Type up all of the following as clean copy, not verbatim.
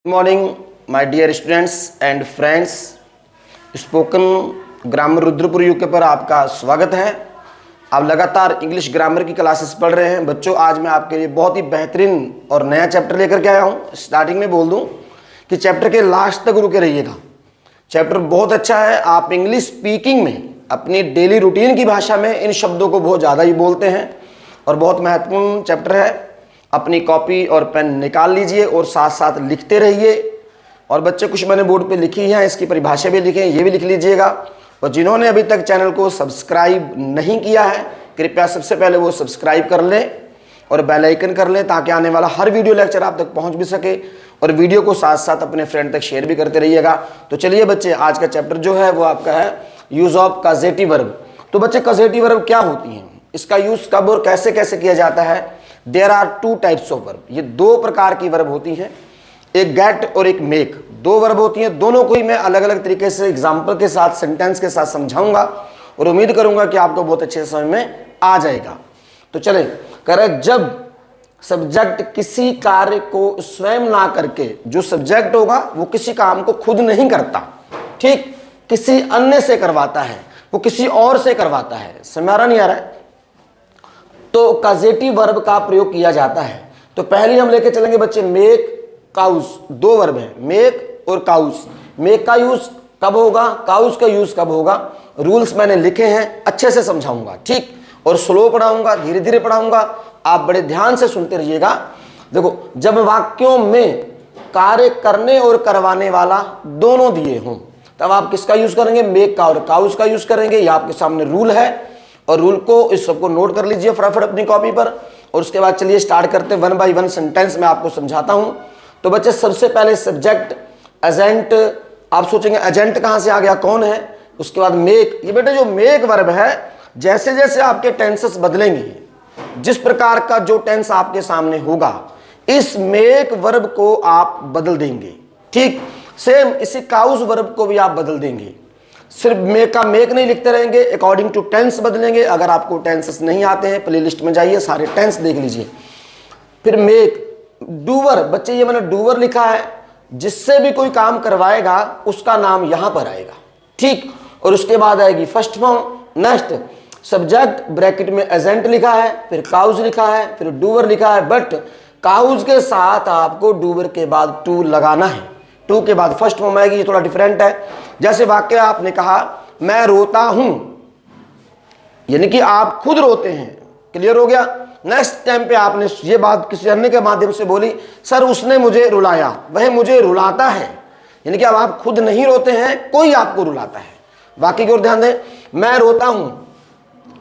Morning my dear students and friends. Spoken grammar Rudrapur UK पर आपका स्वागत है। आप लगातार इंग्लिश ग्रामर की क्लासेस पढ़ रहे हैं। बच्चों, आज मैं आपके लिए बहुत ही बेहतरीन और नया चैप्टर लेकर के आया हूँ। स्टार्टिंग में बोल दूँ कि चैप्टर के लास्ट तक रुके रहिएगा। चैप्टर बहुत अच्छा है। आप इंग्लिश स्पीकिंग में अपनी डेली रूटीन की भाषा में इन शब्दों को बहुत ज़्यादा ही बोलते हैं और बहुत महत्वपूर्ण चैप्टर है। अपनी कॉपी और पेन निकाल लीजिए और साथ साथ लिखते रहिए। और बच्चे, कुछ मैंने बोर्ड पे लिखी है, इसकी परिभाषा भी लिखी है, ये भी लिख लीजिएगा। और जिन्होंने अभी तक चैनल को सब्सक्राइब नहीं किया है, कृपया सबसे पहले वो सब्सक्राइब कर लें और बेल आइकन कर लें, ताकि आने वाला हर वीडियो लेक्चर आप तक पहुंच भी सके। और वीडियो को साथ साथ अपने फ्रेंड तक शेयर भी करते रहिएगा। तो चलिए बच्चे, आज का चैप्टर जो है वो आपका है यूज ऑफ कॉजेटिव वर्ब। तो बच्चे, कॉजेटिव वर्ब क्या होती हैं, इसका यूज कब और कैसे कैसे किया जाता है। There are two types of verb. ये दो प्रकार की वर्ब होती हैं, एक गेट और एक मेक। दो वर्ब होती हैं, दोनों को ही मैं अलग अलग तरीके से एग्जाम्पल के साथ, सेंटेंस के साथ समझाऊंगा और उम्मीद करूंगा कि आपको बहुत अच्छे से समझ में आ जाएगा। तो चले, कह रहे जब सब्जेक्ट किसी कार्य को स्वयं ना करके, जो सब्जेक्ट होगा वो किसी काम को खुद नहीं करता, ठीक, किसी अन्य से करवाता है, वो किसी और से करवाता है। समझ आ रहा नहीं आ रहा है? तो कॉजेटिव वर्ब का प्रयोग किया जाता है। तो पहले हम लेके चलेंगे बच्चे मेक, काउस। दो वर्ब है, मेक और काउस। मेक का यूज कब होगा, काउस का यूज कब होगा, रूल्स मैंने लिखे हैं, अच्छे से समझाऊंगा, ठीक, और स्लो पढ़ाऊंगा, धीरे धीरे पढ़ाऊंगा। आप बड़े ध्यान से सुनते रहिएगा। देखो, जब वाक्यों में कार्य करने और करवाने वाला दोनों दिए हों, तब आप किसका यूज करेंगे, मेक का और काउस का यूज करेंगे। ये आपके सामने रूल है और रूल को, इस सबको नोट कर लीजिए फटाफट अपनी कॉपी पर। और उसके बाद चलिए स्टार्ट करते हैं, वन बाय वन सेंटेंस में आपको समझाता हूं। तो बच्चे, सबसे पहले सब्जेक्ट, एजेंट। आप सोचेंगे एजेंट कहां से आ गया, कौन है। उसके बाद मेक। ये बेटे जो मेक वर्ब है, जैसे जैसे आपके टेंसेस बदलेंगे, जिस प्रकार का जो टेंस आपके सामने होगा, इस मेक वर्ब को आप बदल देंगे, ठीक। सेम इसी काउस वर्ब को भी आप बदल देंगे। सिर्फ मेक का मेक नहीं लिखते रहेंगे, अकॉर्डिंग टू टेंस बदलेंगे। अगर आपको टेंसेस नहीं आते हैं, प्लेलिस्ट में जाइए, सारे टेंस देख लीजिए। फिर मेक, डूवर। बच्चे, ये मैंने डूवर लिखा है, जिससे भी कोई काम करवाएगा उसका नाम यहां पर आएगा, ठीक। और उसके बाद आएगी first form. Next subject, bracket में एजेंट लिखा है, फिर काउज लिखा है, फिर डूवर लिखा है। बट काउज के साथ आपको डूवर के बाद टू लगाना है। टू के बाद फर्स्ट फॉर्म आएगी, ये थोड़ा डिफरेंट है। जैसे वाक्य आपने कहा, मैं रोता हूं, यानी कि आप खुद रोते हैं। क्लियर हो गया। नेक्स्ट टाइम पे आपने ये बात किसी अन्य के माध्यम से बोली, सर उसने मुझे रुलाया, वह मुझे रुलाता है, यानी कि अब आप खुद नहीं रोते हैं, कोई आपको रुलाता है। वाक्य की ओर ध्यान दें। मैं रोता हूं,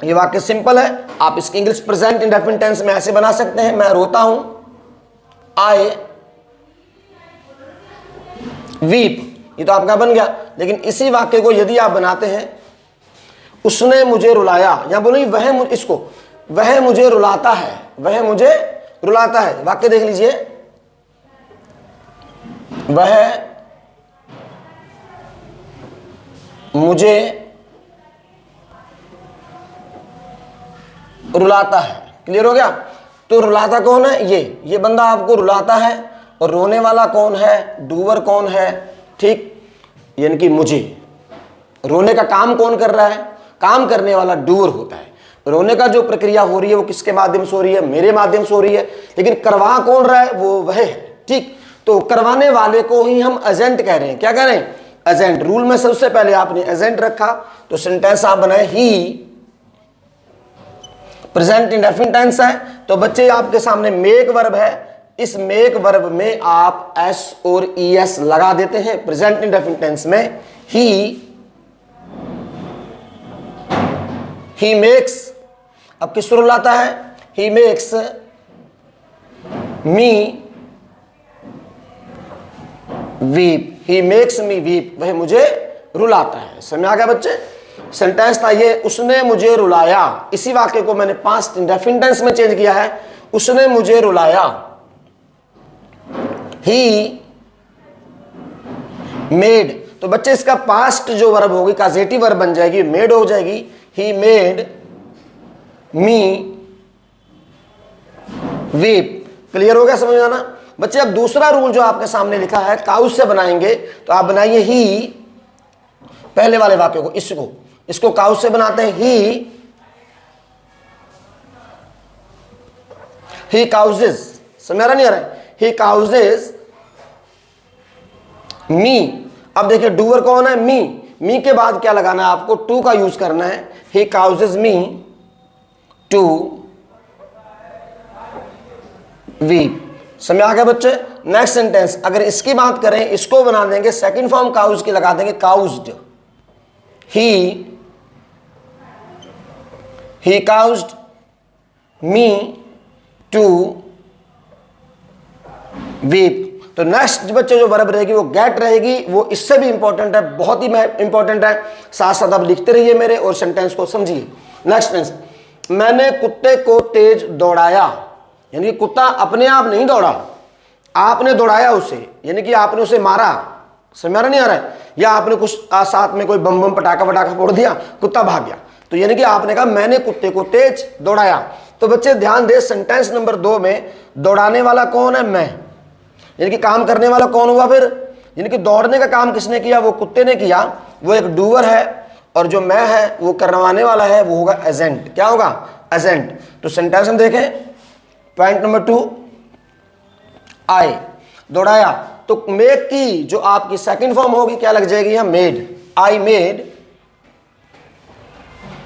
ये वाक्य सिंपल है। आप इसकी इंग्लिश प्रेजेंट इंडेफिनिट टेंस में ऐसे बना सकते हैं, मैं रोता हूं, आई वीप। ये तो आपका बन गया। लेकिन इसी वाक्य को यदि आप बनाते हैं, उसने मुझे रुलाया, या बोलो इसको, वह मुझे रुलाता है, वह मुझे रुलाता है। वाक्य देख लीजिए, वह मुझे रुलाता है। क्लियर हो गया। तो रुलाता कौन है, ये बंदा आपको रुलाता है। और रोने वाला कौन है, डूवर कौन है, ठीक, यानी कि मुझे। रोने का काम कौन कर रहा है, काम करने वाला डूवर होता है। रोने का जो प्रक्रिया हो रही है वो किसके माध्यम से हो रही है, मेरे माध्यम से हो रही है। लेकिन करवा कौन रहा है, वो वह है, ठीक। तो करवाने वाले को ही हम एजेंट कह रहे हैं। क्या कह रहे हैं, एजेंट। रूल में सबसे पहले आपने एजेंट रखा, तो सेंटेंस आप बनाए ही, प्रेजेंट इंडेफिनिट टेंस है। तो बच्चे, आपके सामने मेक वर्ब है, इस मेक वर्ब में आप एस और ईएस लगा देते हैं। प्रेजेंट इंडेफिनिट टेंस में ही मेक्स, अब किसको रुलाता है, he makes me weep, he makes me weep, वह मुझे रुलाता है। समझ आ गया बच्चे। सेंटेंस था ये, उसने मुझे रुलाया। इसी वाक्य को मैंने पास्ट इंडेफिनिट टेंस में चेंज किया है, उसने मुझे रुलाया। He made. तो बच्चे, इसका पास्ट जो वर्ब होगी, कॉजेटिव वर्ब बन जाएगी, मेड हो जाएगी। He made me weep. Clear हो गया, समझ आना। बच्चे अब दूसरा रूल जो आपके सामने लिखा है काउज से बनाएंगे, तो आप बनाइए ही, पहले वाले वाक्य को, इसको काउज से बनाते हैं ही काउजेस, समझ आ रहा नहीं आ रहा है, ही काउजेस मी। अब देखिए डूअर कौन है, मी के बाद क्या लगाना है आपको, टू का यूज करना है, ही काउजेस मी टू वीप। समझ आ गया बच्चे। नेक्स्ट सेंटेंस अगर इसकी बात करें, इसको बना देंगे सेकंड फॉर्म काउज की लगा देंगे, काउज्ड, ही काउज्ड मी टू वीप। तो नेक्स्ट बच्चे जो वर्ब रहेगी वो गेट रहेगी, वो इससे भी इंपॉर्टेंट है, बहुत ही इंपॉर्टेंट है। साथ साथ आप लिखते रहिए मेरे और सेंटेंस को समझिए। नेक्स्ट सेंटेंस, मैंने कुत्ते को तेज दौड़ाया, यानी कि कुत्ता अपने आप नहीं दौड़ा, आपने दौड़ाया उसे, यानी कि आपने उसे मारा। समझ नहीं आ रहा है, या आपने कुछ साथ में कोई बम पटाखा फोड़ दिया, कुत्ता भाग गया, तो यानी कि आपने कहा मैंने कुत्ते को तेज दौड़ाया। तो बच्चे ध्यान दे, सेंटेंस नंबर 2 में दौड़ाने वाला कौन है, मैं, यानी कि काम करने वाला कौन हुआ फिर, यानी कि दौड़ने का काम किसने किया, वो कुत्ते ने किया, वो एक डूअर है, और जो मैं है वो करवाने वाला है, वो होगा एजेंट। क्या होगा, एजेंट। तो सेंटेंस हम देखें, पॉइंट नंबर 2, आई, दौड़ाया, तो मेक की जो आपकी सेकंड फॉर्म होगी क्या लग जाएगी यहां, made.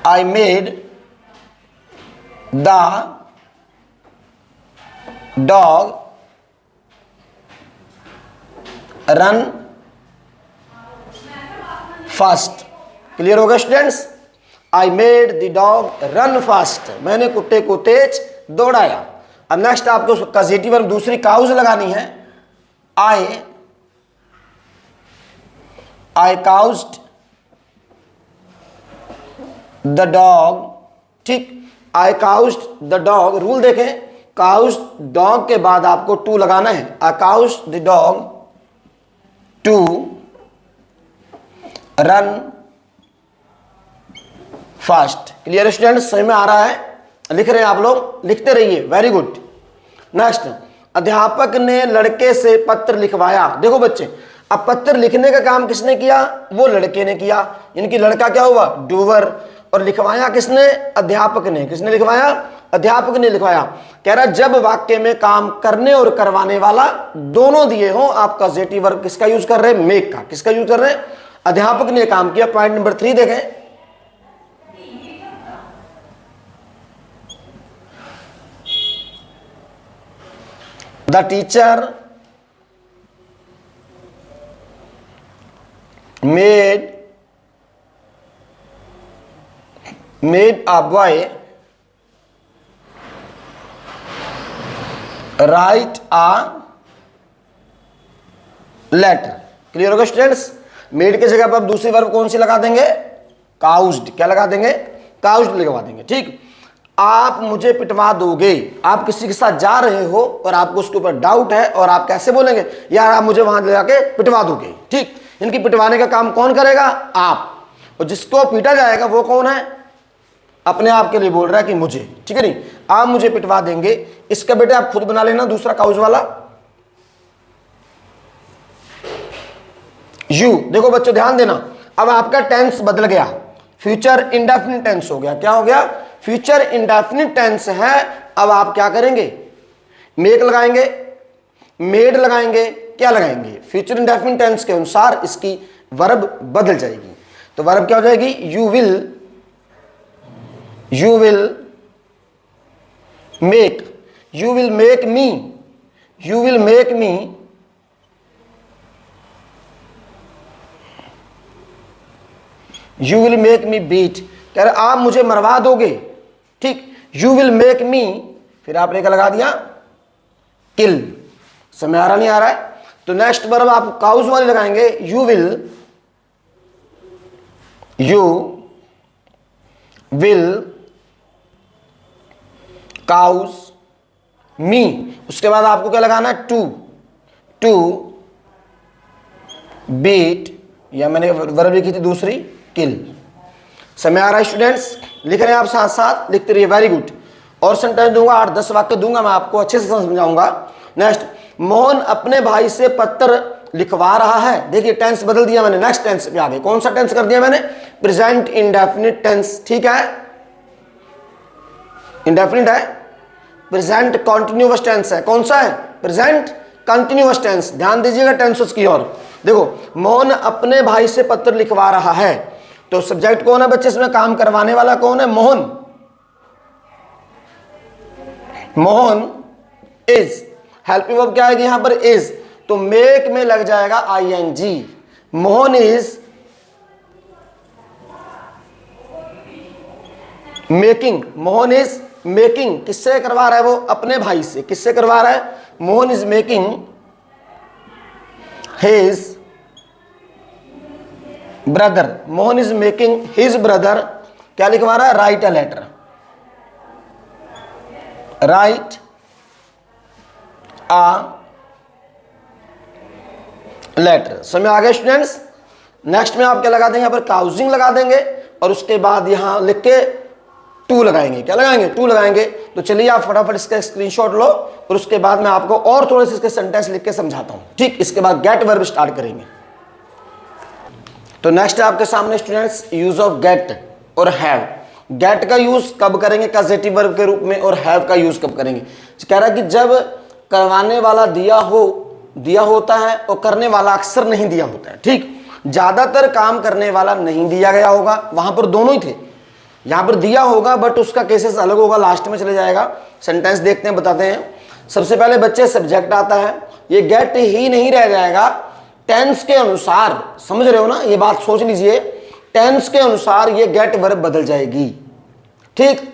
I made the dog run fast. Clear होगा students, I made the dog run fast, मैंने कुत्ते को तेज दौड़ाया। अब नेक्स्ट आपको कॉजेटिव वर्ब दूसरी काउज लगानी है, आई काउज्ड द डॉग, ठीक, I caused the dog. Rule देखें, काउज्ड डॉग के बाद आपको टू लगाना है, I caused the dog to run fast. Clear students, समझ में आ रहा है, लिख रहे हैं आप लोग, लिखते रहिए, वेरी गुड। नेक्स्ट, अध्यापक ने लड़के से पत्र लिखवाया। देखो बच्चे, अब पत्र लिखने का काम किसने किया, वो लड़के ने किया, यानी कि लड़का क्या हुआ, डूवर, और लिखवाया किसने, अध्यापक ने। किसने लिखवाया, अध्यापक ने लिखवाया। कह रहा जब वाक्य में काम करने और करवाने वाला दोनों दिए हो, आप कॉजेटिव वर्ब किसका यूज कर रहे हैं, मेक का। किसका यूज कर रहे हैं, अध्यापक ने काम किया। पॉइंट नंबर 3 देखें, the teacher made a boy write a letter। Clear होगा स्टूडेंट्स। मेड के जगह पर आप दूसरी वर्ब कौन सी लगा देंगे, काउज्ड। क्या लगा देंगे, काउज्ड लगवा देंगे। ठीक, आप मुझे पिटवा दोगे, आप किसी के साथ जा रहे हो और आपको उसके ऊपर डाउट है, और आप कैसे बोलेंगे, यार आप मुझे वहां ले जाके पिटवा दोगे। ठीक, इनकी पिटवाने का काम कौन करेगा, आप, और जिसको पीटा जाएगा वो कौन है, अपने आप के लिए बोल रहा है कि मुझे। ठीक है नहीं, आप मुझे पिटवा देंगे, इसका बेटे आप खुद बना लेना दूसरा काउज वाला, यू। देखो बच्चों ध्यान देना, अब आपका टेंस बदल गया, फ्यूचर इंडेफिनिट टेंस हो गया। क्या हो गया, फ्यूचर इंडेफिनिट टेंस है। अब आप क्या करेंगे, मेक लगाएंगे, मेड लगाएंगे, क्या लगाएंगे, फ्यूचर इंडेफिनिट टेंस के अनुसार इसकी वर्ब बदल जाएगी। तो वर्ब क्या हो जाएगी, you will make, you will make me, you will make me you will make me beat. कह रहे आप मुझे मरवा दोगे। ठीक, यू विल मेक मी, फिर आपने क्या लगा दिया, किल। समझ आ रहा नहीं आ रहा है, तो नेक्स्ट वर्ब आप काउज वाले लगाएंगे, यू विल काउज मी। उसके बाद आपको क्या लगाना है, टू बीट, या मैंने वर्ब लिखी थी दूसरी, किल। समझ आ रहा है स्टूडेंट्स, लिख रहे हैं आप साथ साथ, लिखते रहिए, वेरी गुड। और सेंटेंस दूंगा 8-10 वाक्य दूंगा मैं आपको, अच्छे से समझाऊंगा। नेक्स्ट, मोहन अपने भाई से पत्र लिखवा रहा है। देखिए टेंस बदल दिया मैंने, नेक्स्ट टेंस पे आ गए। कौन सा टेंस कर दिया मैंने? Present indefinite tense. ठीक है, इंडेफिनिट है, प्रेजेंट कॉन्टिन्यूअस टेंस है। कौन सा है? Present continuous tense. ध्यान दीजिएगा टेंसेस की ओर। देखो मोहन अपने भाई से पत्र लिखवा रहा है, तो सब्जेक्ट कौन है बच्चे इसमें? काम करवाने वाला कौन है? Mohan. Mohan is, helping verb क्या आएगी यहां पर? इज, तो मेक में लग जाएगा ING. Mohan is making, Mohan is making, किससे करवा रहा है वो? अपने भाई से। किससे करवा रहा है? Mohan is making his brother, Mohan is making his brother क्या लिखवा रहा है? Write a letter, write a letter. समझ आ गया स्टूडेंट्स? नेक्स्ट में आप क्या लगा देंगे? यहां पर काउजिंग लगा देंगे और उसके बाद यहां लिख के टू लगाएंगे। क्या लगाएंगे? टू लगाएंगे। तो चलिए आप फटाफट इसका स्क्रीनशॉट लो और उसके बाद मैं आपको और थोड़े से इसके सेंटेंस लिख के समझाता हूं। ठीक, इसके बाद गेट वर्ब स्टार्ट करेंगे। तो नेक्स्ट है आपके सामने स्टूडेंट्स यूज ऑफ गेट और हैव। गेट का यूज कब करेंगे? कॉजेटिव वर्ब के रूप में। और हैव का यूज कब करेंगे? कह रहा है कि जब करवाने वाला दिया होता है और करने वाला अक्सर नहीं दिया होता है। ठीक, ज्यादातर काम करने वाला नहीं दिया गया होगा, वहां पर दोनों ही थे। यहां पर दिया होगा बट उसका केसेस अलग होगा, लास्ट में चले जाएगा। सेंटेंस देखते हैं, बताते हैं। सबसे पहले बच्चे सब्जेक्ट आता है, ये गेट ही नहीं रह जाएगा, टेंस के अनुसार। समझ रहे हो ना? ये बात सोच लीजिए, टेंस के अनुसार ये गेट वर्ब बदल जाएगी। ठीक,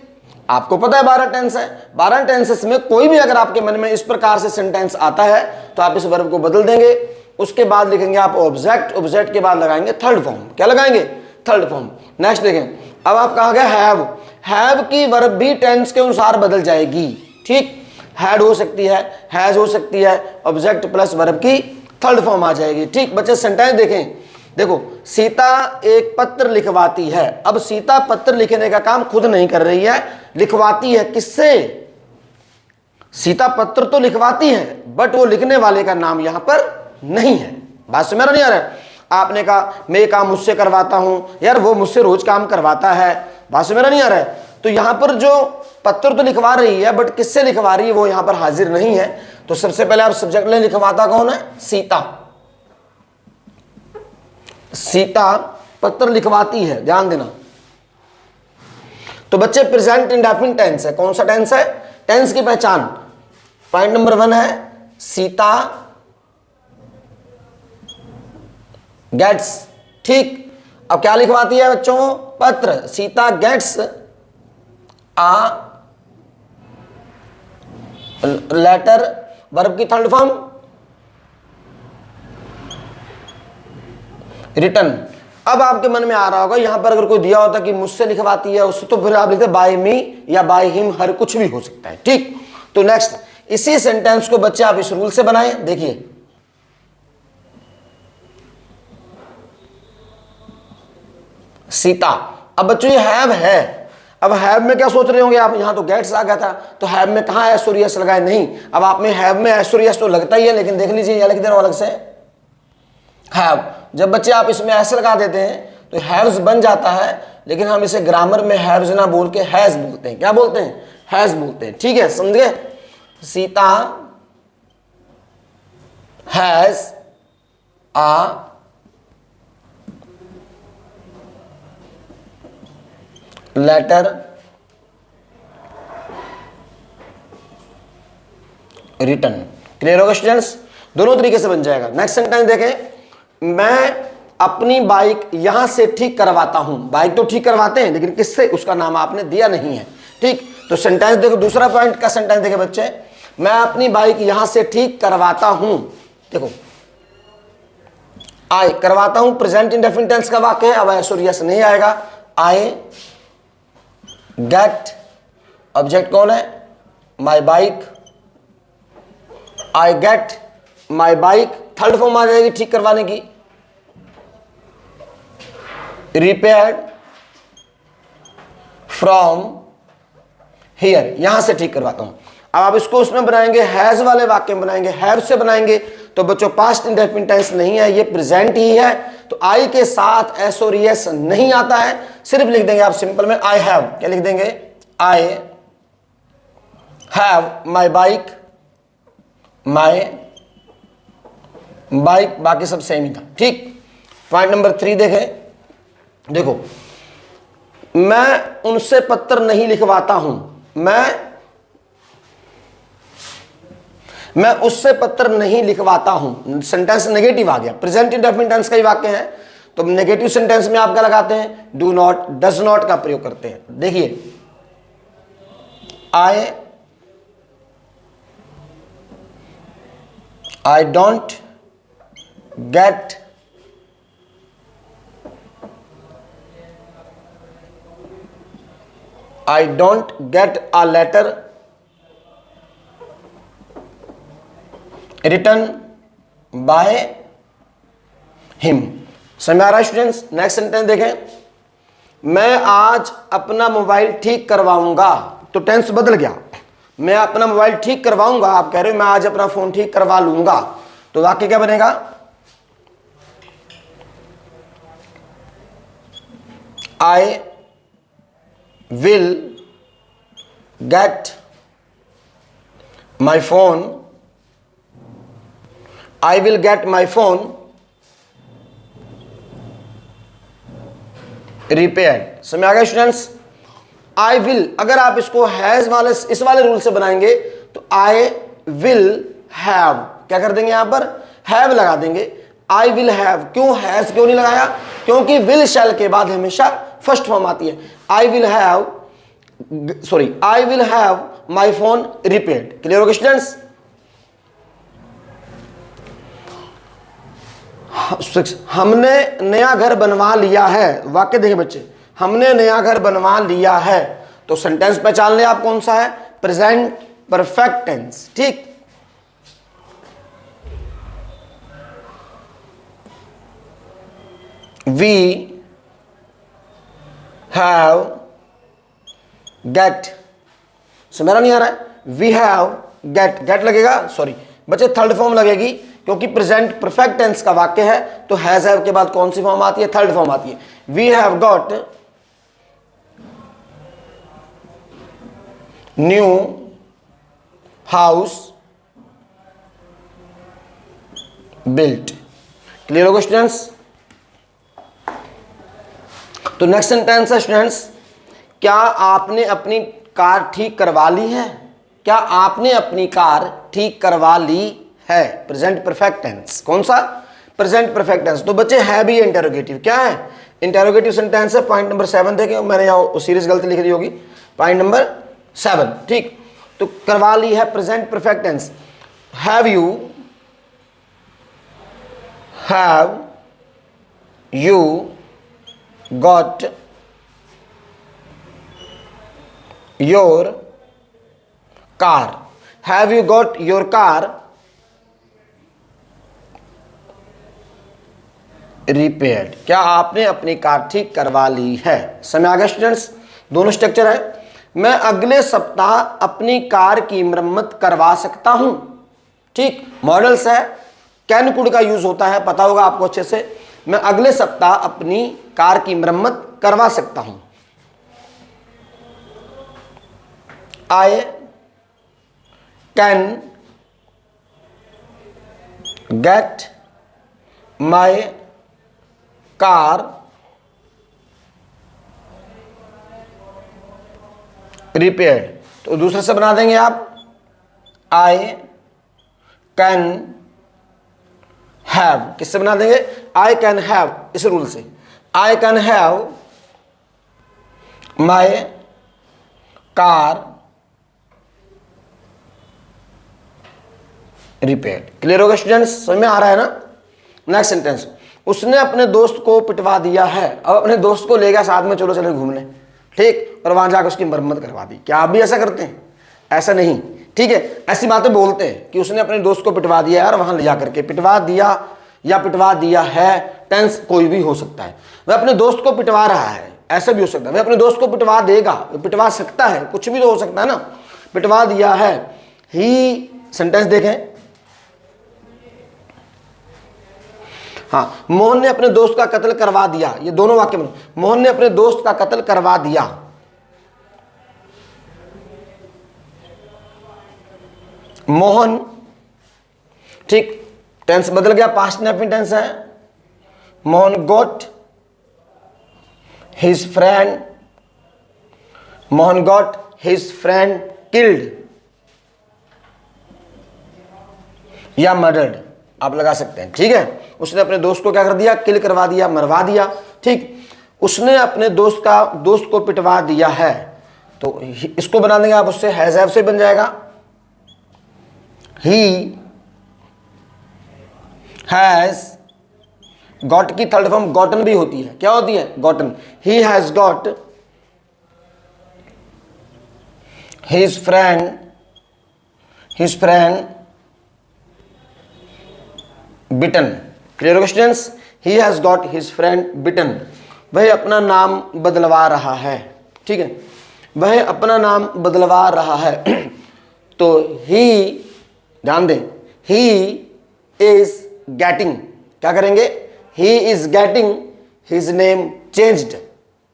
आपको पता है 12 टेंस है, 12 टेंसेस में कोई भी अगर आपके मन में इस प्रकार से सेंटेंस आता है तो आप इस वर्ब को बदल देंगे। उसके बाद लिखेंगे आप ऑब्जेक्ट, ऑब्जेक्ट के बाद लगाएंगे थर्ड फॉर्म। क्या लगाएंगे? Third form. नेक्स्ट देखें, अब आप कहा गया हैव। हैव की वर्ब भी टेंस के अनुसार बदल जाएगी। ठीक, हैड हो सकती है, हैज हो सकती है, ऑब्जेक्ट प्लस वर्ब की थर्ड फॉर्म आ जाएगी। ठीक बच्चे सेंटेंस देखें, देखो सीता एक पत्र लिखवाती है। अब सीता पत्र लिखने का काम खुद नहीं कर रही है, लिखवाती है। किससे? सीता पत्र तो लिखवाती है बट वो लिखने वाले का नाम यहां पर नहीं है। बात समझ नहीं आ रहा है? आपने कहा मैं ये काम मुझसे करवाता हूं, यार वो मुझसे रोज काम करवाता है। बात समझ नहीं आ रहा है? तो यहां पर जो पत्र तो लिखवा रही है बट किससे लिखवा रही है वो यहां पर हाजिर नहीं है। तो सबसे पहले आप सब्जेक्ट ले, लिखवाता कौन है? सीता। सीता पत्र लिखवाती है, ध्यान देना। तो बच्चे प्रेजेंट इंडेफिनिट टेंस है। कौन सा टेंस है? टेंस की पहचान पॉइंट नंबर 1 है सीता गेट्स। ठीक, अब क्या लिखवाती है बच्चों? पत्र। Sita gets a letter, verb की थर्ड फॉर्म रिटर्न। अब आपके मन में आ रहा होगा यहां पर अगर कोई दिया होता कि मुझसे लिखवाती है उससे, तो फिर आप लिखते बाय मी या बाय हिम, हर कुछ भी हो सकता है। ठीक, तो नेक्स्ट इसी सेंटेंस को बच्चे आप इस रूल से बनाएं। देखिए सीता, अब बच्चों ये हैव है। अब हैव में क्या सोच रहे होंगे आप? यहां तो गेट्स आ गया था, तो हैव में कहां एस और यस लगाए? नहीं। अब आप में हैव में एस और यस तो लगता ही है, लेकिन देख लीजिए यह लिख दे रहा हूं अलग से हैव। जब बच्चे आप इसमें ऐसे लगा देते हैं तो हैव्स बन जाता है, लेकिन हम इसे ग्रामर में हैव्स ना बोल के हैज बोलते हैं। क्या बोलते हैं? हैज बोलते हैं। ठीक है, समझे? Sita has a letter written. Clear होगा स्टूडेंट्स? दोनों तरीके से बन जाएगा। नेक्स्ट सेंटेंस देखें, मैं अपनी बाइक यहां से ठीक करवाता हूं। बाइक तो ठीक करवाते हैं लेकिन किससे? उसका नाम आपने दिया नहीं है। ठीक, तो सेंटेंस देखो, दूसरा पॉइंट का सेंटेंस देखे बच्चे, मैं अपनी बाइक यहां से ठीक करवाता हूं। देखो आई करवाता हूं प्रेजेंट इंडेफिनिट टेंस का वाक्य है, अब एस और यस नहीं आएगा। आई गेट, ऑब्जेक्ट कौन है? My bike. I get my bike, third form आ जाएगी ठीक करवाने की, रिपेयर्ड फ्रॉम हियर, यहां से ठीक करवाता हूं। अब आप इसको उसमें बनाएंगे, हैज वाले वाक्य में बनाएंगे, हैव से बनाएंगे तो बच्चों पास्ट इंडेफिनिट टेंस नहीं है, ये प्रेजेंट ही है। तो आई के साथ एस और एस नहीं आता है, सिर्फ लिख देंगे आप सिंपल में आई हैव। क्या लिख देंगे? I have my bike, my bike, बाकी सब सेम ही था। ठीक, पॉइंट नंबर 3 देखें। देखो, मैं उनसे पत्र नहीं लिखवाता हूं, मैं उससे पत्र नहीं लिखवाता हूं। सेंटेंस नेगेटिव आ गया, प्रेजेंट इंडेफिनिट टेंस का ही वाक्य है, तो नेगेटिव सेंटेंस में आप क्या लगाते हैं? डू नॉट, डज नॉट का प्रयोग करते हैं। देखिए, I don't get a letter written by him। समझ आ रहा है स्टूडेंट्स? नेक्स्ट सेंटेंस देखें, मैं आज अपना मोबाइल ठीक करवाऊंगा। तो टेंस बदल गया, मैं अपना मोबाइल ठीक करवाऊंगा, आप कह रहे हो मैं आज अपना फोन ठीक करवा लूंगा, तो वाक्य क्या बनेगा? आई will get my phone, I will get my phone repaired। समझ आ गया स्टूडेंट्स? I will, अगर आप इसको हैज वाले इस वाले रूल से बनाएंगे तो I will have, क्या कर देंगे? यहां पर have लगा देंगे। I will have, क्यों हैज क्यों नहीं लगाया? क्योंकि will shall के बाद हमेशा फर्स्ट फॉर्म आती है। I will have my phone repaired। Clear हो गया स्टूडेंट्स? हमने नया घर बनवा लिया है। वाक्य देखें बच्चे, हमने नया घर बनवा लिया है, तो सेंटेंस पहचान ले आप कौन सा है? Present perfect tense. ठीक, वी हैव गेट, समझ नहीं आ रहा है? वी हैव गेट, गेट लगेगा, सॉरी बच्चे थर्ड फॉर्म लगेगी, क्योंकि प्रेजेंट परफेक्ट टेंस का वाक्य है, तो हैज हैव के बाद कौन सी फॉर्म आती है? थर्ड फॉर्म आती है। We have got new house built. Clear होगा स्टूडेंट्स? तो नेक्स्ट सेंटेंस है स्टूडेंट्स, क्या आपने अपनी कार ठीक करवा ली है? क्या आपने अपनी कार ठीक करवा ली है? Present perfect tense. कौन सा? Present perfect tense. तो बच्चे है भी इंटेरोगेटिव। क्या है? इंटेरोगेटिव सेंटेंस है। पॉइंट नंबर 7 देखें, मैंने यहाँ सीरीज गलती लिख दी होगी, पॉइंट नंबर 7। ठीक, तो करवा ली है, present perfect tense. Have you got your car, have you got your car repaired? क्या आपने अपनी कार ठीक करवा ली है? समझ आ गया स्टूडेंट्स? दोनों स्ट्रक्चर है। मैं अगले सप्ताह अपनी कार की मरम्मत करवा सकता हूं। ठीक, मॉडल्स है, कैन कुड का यूज होता है, पता होगा आपको अच्छे से। मैं अगले सप्ताह अपनी कार की मरम्मत करवा सकता हूं। I can get my car repaired. तो दूसरे से बना देंगे आप, आई कैन हैव। किससे बना देंगे? आई कैन हैव, इस रूल से। I can have my car repaired. Clear होगा स्टूडेंट्स? समझ में आ रहा है ना? नेक्स्ट सेंटेंस, उसने अपने दोस्त को पिटवा दिया है। अब अपने दोस्त को ले गया साथ में, चलो चले घूमने, ठीक, और वहां जाकर उसकी मरम्मत करवा दी। क्या आप भी ऐसा करते हैं? ऐसा नहीं, ठीक है। ऐसी बातें बोलते हैं कि उसने अपने दोस्त को पिटवा दिया यार, वहां ले जाकर के पिटवा दिया या पिटवा दिया है, टेंस कोई भी हो सकता है। वह अपने दोस्त को पिटवा रहा है, ऐसा भी हो सकता है। वह अपने दोस्त को पिटवा देगा, पिटवा सकता है, कुछ भी तो हो सकता है ना। पिटवा दिया है, ही सेंटेंस देखें। हाँ, मोहन ने अपने दोस्त का कत्ल करवा दिया, ये दोनों वाक्य में मोहन ने अपने दोस्त का कत्ल करवा दिया। मोहन, ठीक, टेंस बदल गया, पास्ट इंडेफिनिट टेंस है। Mohan got his friend, Mohan got his friend killed या मर्डर्ड, आप लगा सकते हैं, ठीक है। उसने अपने दोस्त को क्या कर दिया, किल करवा दिया, मरवा दिया, ठीक। उसने अपने दोस्त को पिटवा दिया है, तो इसको बना देंगे आप, उससे हैज हैव से बन जाएगा। ही हैज गॉट की थर्ड फॉर्म गॉटन भी होती है, क्या होती है, gotten. He has got his friend bitten. Clear हो students, he has got his friend bitten. वह अपना नाम बदलवा रहा है, ठीक है, वह अपना नाम बदलवा रहा है। तो ही, ध्यान दें, ही इज गेटिंग, क्या करेंगे, he is getting his name changed.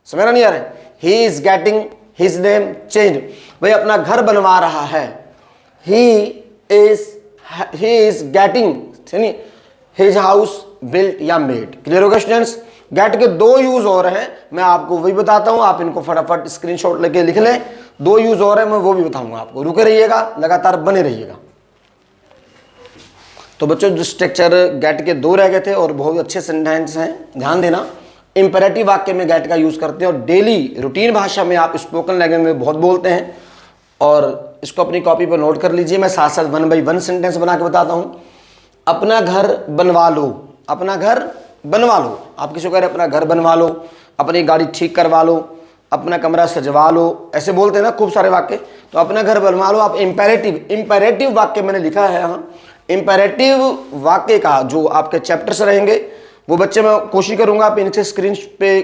समझ नहीं आ रहा है, he is getting his name changed. वह अपना घर बनवा रहा है, he is getting his house built या मेड। क्लियर होगा स्टूडेंट्स। गेट के दो यूज और हैं, मैं आपको वही बताता हूं, आप इनको फटाफट स्क्रीनशॉट लेके लिख लें। दो यूज और हैं, मैं वो भी बताऊंगा आपको, रुके रहिएगा, लगातार बने रहिएगा। तो बच्चों, जो स्ट्रक्चर गेट के दो रह गए थे और बहुत अच्छे सेंटेंस हैं, ध्यान देना। इंपेरेटिव वाक्य में गेट का यूज करते हैं और डेली रूटीन भाषा में आप स्पोकन लैंग्वेज में बहुत बोलते हैं, और इसको अपनी कॉपी पर नोट कर लीजिए। मैं साथ साथ 1 बाई 1 सेंटेंस बना के बताता हूं। अपना घर बनवा लो, अपना घर बनवा लो, आप किसी को कह रहे अपना घर बनवा लो, अपनी गाड़ी ठीक करवा लो, अपना कमरा सजवा लो, ऐसे बोलते हैं ना खूब सारे वाक्य। तो अपना घर बनवा लो, आप इंपेरेटिव वाक्य मैंने लिखा है यहाँ। इंपेरेटिव वाक्य का जो आपके चैप्टर्स रहेंगे वो बच्चे मैं कोशिश करूंगा आप इनसे स्क्रीन पे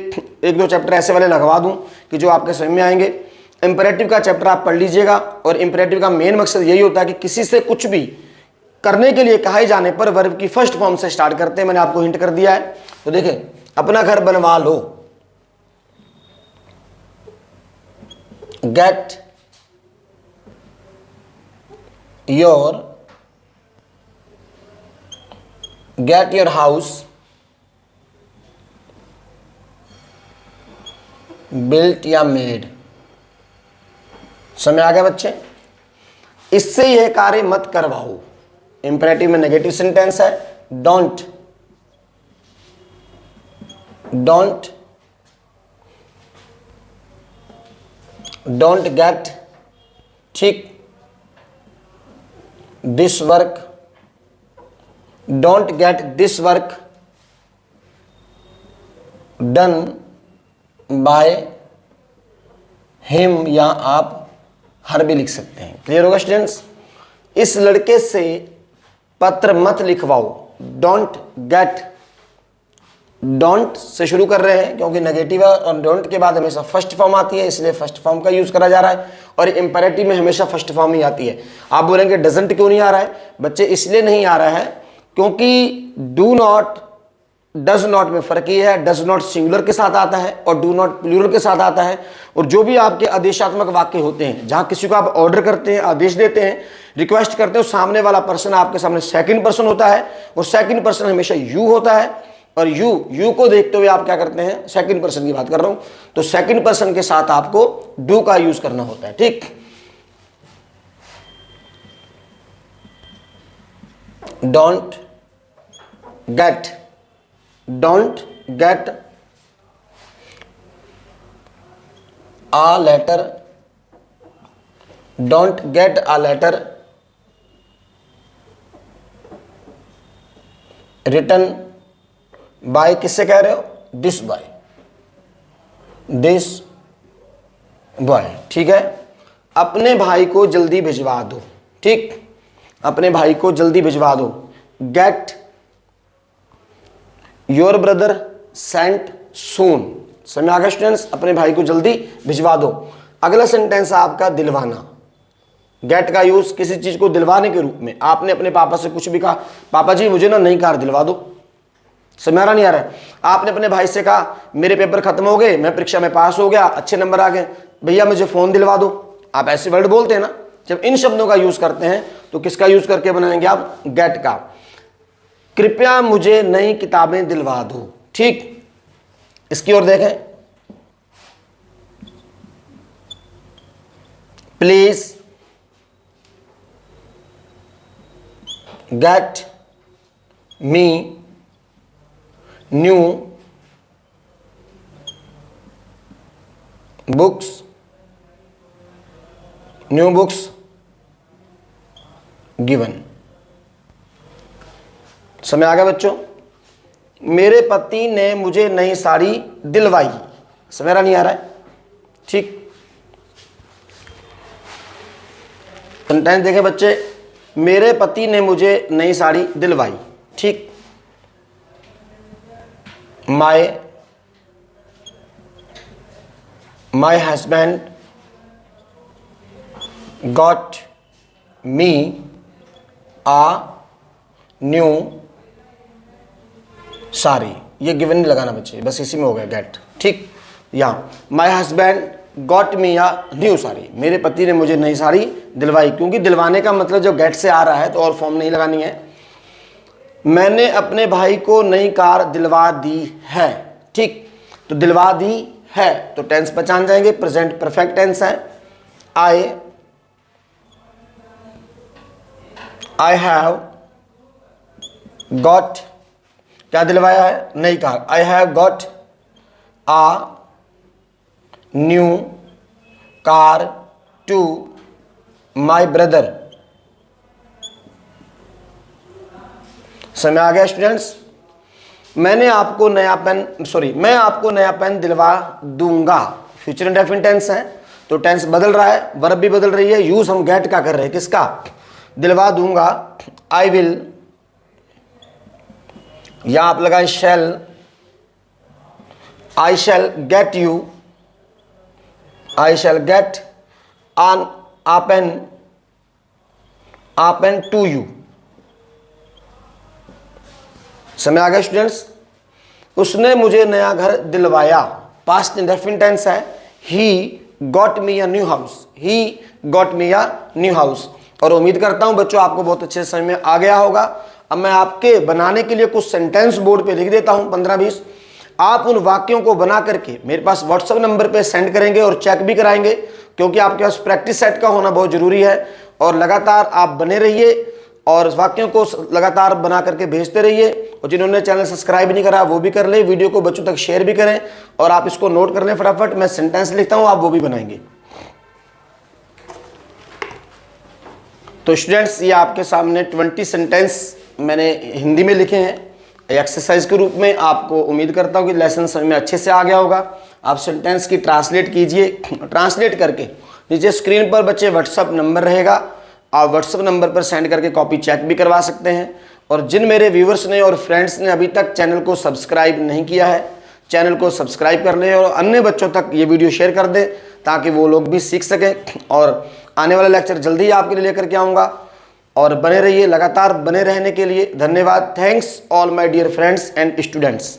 1-2 चैप्टर ऐसे वाले लगवा दूं कि जो आपके समझ में आएंगे। इंपेरेटिव का चैप्टर आप पढ़ लीजिएगा, और इंपेरेटिव का मेन मकसद यही होता है कि किसी से कुछ भी करने के लिए कहे जाने पर वर्ब की फर्स्ट फॉर्म से स्टार्ट करते हैं। मैंने आपको हिंट कर दिया है। तो देखें, अपना घर बनवा लो, गेट योर हाउस बिल्ट या मेड। समझ आ गया बच्चे। इससे यह कार्य मत करवाओ। इंपेरेटिव में नेगेटिव सेंटेंस है, डोंट गेट, ठीक, this work, don't get this work done by him, या आप हर भी लिख सकते हैं। क्लियर होगा स्टूडेंट्स। इस लड़के से पत्र मत लिखवाओ। डोंट से शुरू कर रहे हैं क्योंकि नेगेटिव है, और डोंट के बाद हमेशा फर्स्ट फॉर्म आती है, इसलिए फर्स्ट फॉर्म का यूज करा जा रहा है। और इंपेरेटिव में हमेशा फर्स्ट फॉर्म ही आती है। आप बोलेंगे डजंट क्यों नहीं आ रहा है बच्चे? इसलिए नहीं आ रहा है क्योंकि डू नॉट, डज नॉट में फर्क ये है, डज नॉट सिंगुलर के साथ आता है और डू नॉट प्लूरल के साथ आता है। और जो भी आपके आदेशात्मक वाक्य होते हैं, जहां किसी को आप ऑर्डर करते हैं, आदेश देते हैं, रिक्वेस्ट करते हो, सामने वाला पर्सन आपके सामने सेकंड पर्सन होता है, और सेकंड पर्सन हमेशा यू होता है, और यू को देखते हुए आप क्या करते हैं, सेकंड पर्सन की बात कर रहा हूं, तो सेकंड पर्सन के साथ आपको डू का यूज करना होता है। ठीक, don't get a letter, don't get a letter written by, किससे कह रहे हो, this boy, ठीक है। अपने भाई को जल्दी भिजवा दो, ठीक, अपने भाई को जल्दी भिजवा दो, get your brother sent soon। समझ आ गया स्टूडेंट्स, अपने भाई को जल्दी भिजवा दो। अगला सेंटेंस है आपका दिलवाना, गेट का यूज किसी चीज को दिलवाने के रूप में। आपने अपने पापा से कुछ भी कहा, पापा जी मुझे ना नई कार दिलवा दो, समझ नहीं आ रहा है। आपने अपने भाई से कहा मेरे पेपर खत्म हो गए, मैं परीक्षा में पास हो गया, अच्छे नंबर आ गए, भैया मुझे फोन दिलवा दो। आप ऐसे वर्ड बोलते हैं ना। जब इन शब्दों का यूज करते हैं तो किसका यूज करके बनाएंगे आप? गेट का। कृपया मुझे नई किताबें दिलवा दो। ठीक, इसकी ओर देखें, please get me new books given. समय आ गया बच्चों। मेरे पति ने मुझे नई साड़ी दिलवाई। समझ नहीं आ रहा है? ठीक, सेंटेंस देखें बच्चे, मेरे पति ने मुझे नई साड़ी दिलवाई। ठीक, my husband got me a new sari. ये गिवन नहीं लगाना बच्चे, बस इसी में हो गया गेट। ठीक, यहाँ my husband got me a new sari, मेरे पति ने मुझे नई साड़ी दिलवाई, क्योंकि दिलवाने का मतलब जो गेट से आ रहा है तो और फॉर्म नहीं लगानी है। मैंने अपने भाई को नई कार दिलवा दी है। ठीक, तो दिलवा दी है तो टेंस पहचान जाएंगे, प्रेजेंट परफेक्ट टेंस है। आई हैव गॉट, क्या दिलवाया है? नई कार। I have got a new car to my brother. समय आ गया स्टूडेंट्स। मैं आपको नया पेन दिलवा दूंगा। फ्यूचर इंडेफिनिट टेंस है तो टेंस बदल रहा है, वर्ब भी बदल रही है। यूज हम गेट का कर रहे हैं, किसका? दिलवा दूंगा। आई विल, या आप लगाए shall, I shall get you, I shall get an pen to you. समय आ गया स्टूडेंट्स। उसने मुझे नया घर दिलवाया, पास्ट इंडेफिनिट टेंस है। He got me a new house, he got me a new house. और उम्मीद करता हूं बच्चों आपको बहुत अच्छे से समझ में आ गया होगा। अब मैं आपके बनाने के लिए कुछ सेंटेंस बोर्ड पे लिख देता हूं, 15-20। आप उन वाक्यों को बना करके मेरे पास व्हाट्सएप नंबर पे सेंड करेंगे और चेक भी कराएंगे, क्योंकि आपके पास प्रैक्टिस सेट का होना बहुत जरूरी है। और लगातार आप बने रहिए और वाक्यों को लगातार बना करके भेजते रहिए। और जिन्होंने चैनल सब्सक्राइब नहीं करा वो भी कर ले, वीडियो को बच्चों तक शेयर भी करें। और आप इसको नोट कर लें फटाफट, मैं सेंटेंस लिखता हूं, आप वो भी बनाएंगे। तो स्टूडेंट्स, ये आपके सामने 20 सेंटेंस मैंने हिंदी में लिखे हैं एक्सरसाइज के रूप में। आपको उम्मीद करता हूँ कि लेसन समझ में अच्छे से आ गया होगा। आप सेंटेंस की ट्रांसलेट कीजिए, ट्रांसलेट करके नीचे स्क्रीन पर बच्चे व्हाट्सअप नंबर रहेगा, आप व्हाट्सअप नंबर पर सेंड करके कॉपी चेक भी करवा सकते हैं। और जिन मेरे व्यूवर्स ने और फ्रेंड्स ने अभी तक चैनल को सब्सक्राइब नहीं किया है, चैनल को सब्सक्राइब कर लें और अन्य बच्चों तक ये वीडियो शेयर कर दें, ताकि वो लोग भी सीख सकें। और आने वाला लेक्चर जल्दी ही आपके लिए लेकर के आऊँगा। और बने रहिए, लगातार बने रहने के लिए धन्यवाद। Thanks all my dear friends and students.